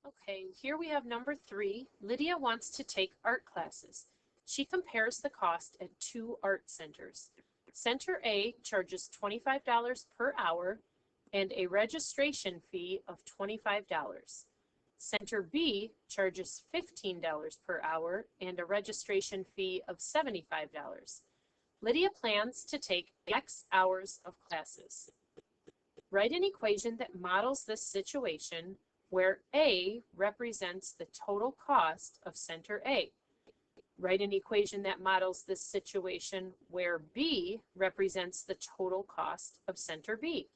Okay, here we have number 3. Lydia wants to take art classes. She compares the cost at 2 art centers. Center A charges $25 per hour and a registration fee of $25. Center B charges $15 per hour and a registration fee of $75. Lydia plans to take X hours of classes. Write an equation that models this situation where A represents the total cost of center A. Write an equation that models this situation where B represents the total cost of center B.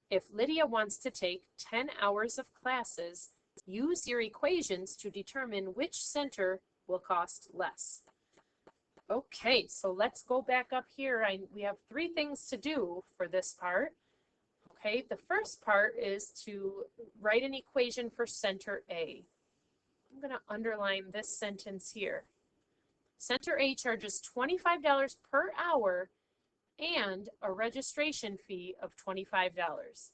If Lydia wants to take 10 hours of classes, use your equations to determine which center will cost less. Okay, so let's go back up here. We have 3 things to do for this part. Okay, the first part is to write an equation for center A. I'm going to underline this sentence here. Center A charges $25 per hour and a registration fee of $25.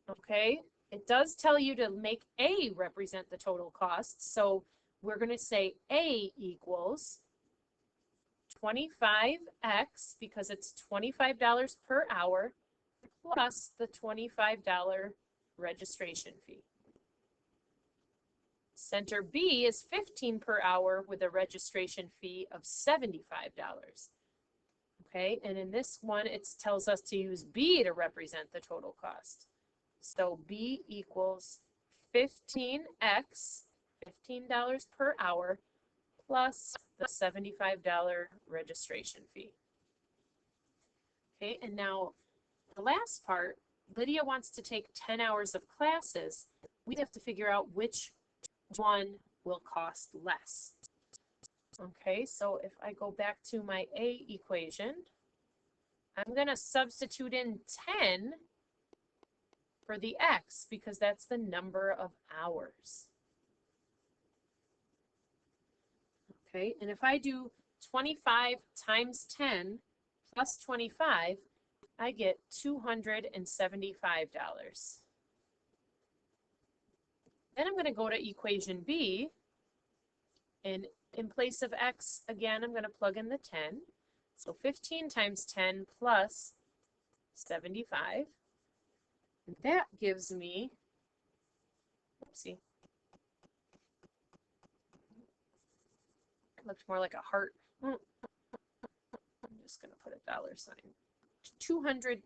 Okay, it does tell you to make A represent the total cost, so we're going to say A equals 25x because it's $25 per hour plus the $25 registration fee. Center B is $15 per hour with a registration fee of $75. Okay, and in this one, it tells us to use B to represent the total cost. So B equals 15x, $15 per hour, plus the $75 registration fee. Okay, and now the last part, Lydia wants to take 10 hours of classes. We have to figure out which one will cost less. Okay, so if I go back to my A equation, I'm going to substitute in 10 for the x because that's the number of hours. Okay, and if I do 25 times 10 plus 25, I get $275. Then I'm going to go to equation B, and in place of x, again, I'm going to plug in the 10. So 15 times 10 plus 75. And that gives me, oopsie, it looks more like a heart. I'm just going to put a dollar sign. $225.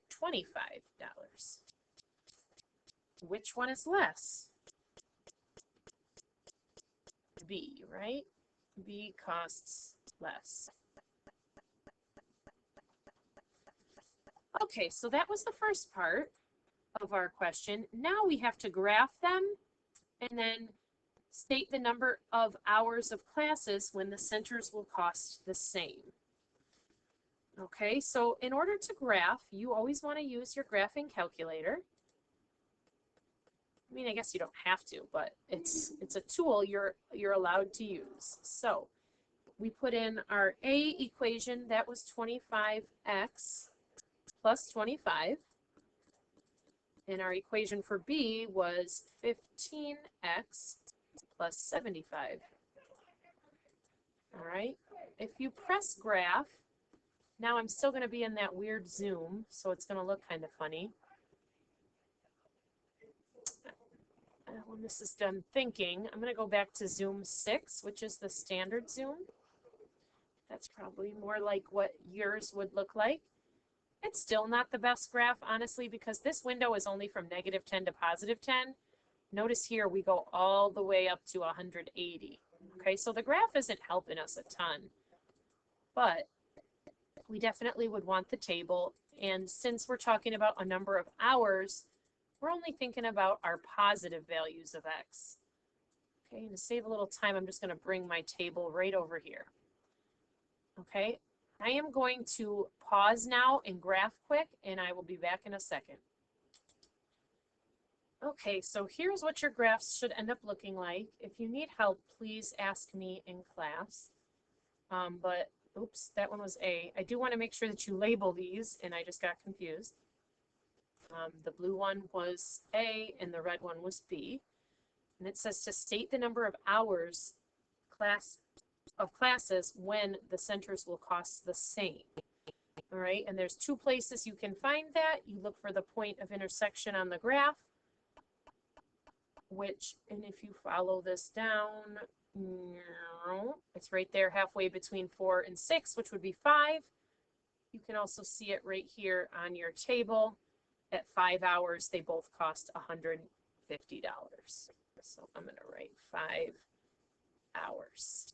Which one is less? B, right? B costs less. Okay, so that was the first part of our question. Now we have to graph them and then state the number of hours of classes when the centers will cost the same. Okay, so in order to graph, you always want to use your graphing calculator. I mean, I guess you don't have to, but it's a tool you're allowed to use. So we put in our A equation, that was 25x plus 25. And our equation for B was 15x plus 75. All right, if you press graph, now I'm still going to be in that weird zoom, so it's going to look kind of funny. When this is done thinking, I'm going to go back to zoom 6, which is the standard zoom. That's probably more like what yours would look like. It's still not the best graph, honestly, because this window is only from -10 to +10. Notice here we go all the way up to 180. Okay, so the graph isn't helping us a ton, but we definitely would want the table. And since we're talking about a number of hours, we're only thinking about our positive values of x. Okay, and to save a little time, I'm just going to bring my table right over here. Okay, I am going to pause now and graph quick, and I will be back in a second. Okay, so here's what your graphs should end up looking like. If you need help, please ask me in class. But oops, that one was A. I do want to make sure that you label these, and I just got confused. The blue one was A, and the red one was B. And it says to state the number of hours classes when the centers will cost the same. All right, and there's two places you can find that. You look for the point of intersection on the graph, which, and if you follow this down, it's right there halfway between 4 and 6, which would be 5. You can also see it right here on your table. At 5 hours, they both cost $150. So I'm going to write 5 hours.